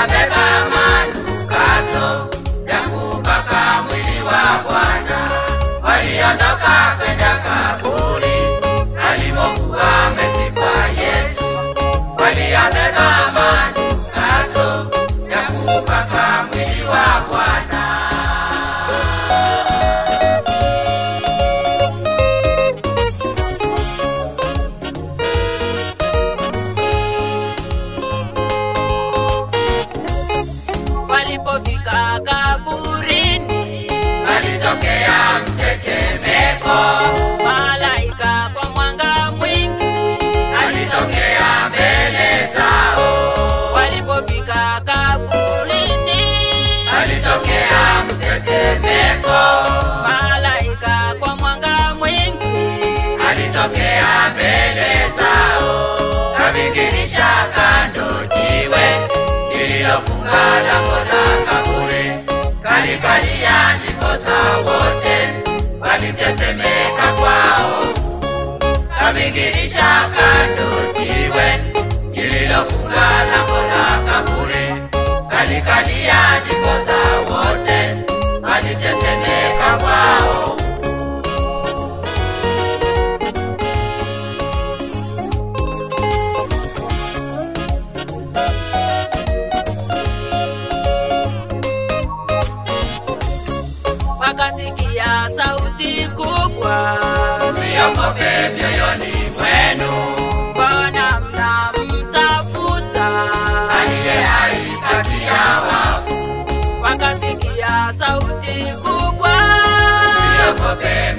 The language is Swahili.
waliyabeba manukato ya kupaka mwili wa Bwana, waliondoka kwenda kaburi alipokuwa amezikwa Yesu. Waliyabeba manukato ya kupaka mwili wa Bwana. Walipofika kaburini, alitokea mtetemeko, malaika kwa mwanga mwingi alitokea mbele zao. Walipofika kaburini, alitokea mtetemeko, malaika kwa mwanga mwingi alitokea mbele zao. Kavingirisha kando jiwe lililofunga lango la kaburi, kalikalia ndiposa wote walitetemeka kwao. Kavingirisha kando jiwe lililofunga lango la kaburi, kalikalia ndiposa wote walitetemeka kwao. wakasikia sauti kubwa, Msiogope mioyoni mwenu, Bwana mnamtafuta aliye hai kati ya wafu. wakasikia sauti kubwa, Msiogope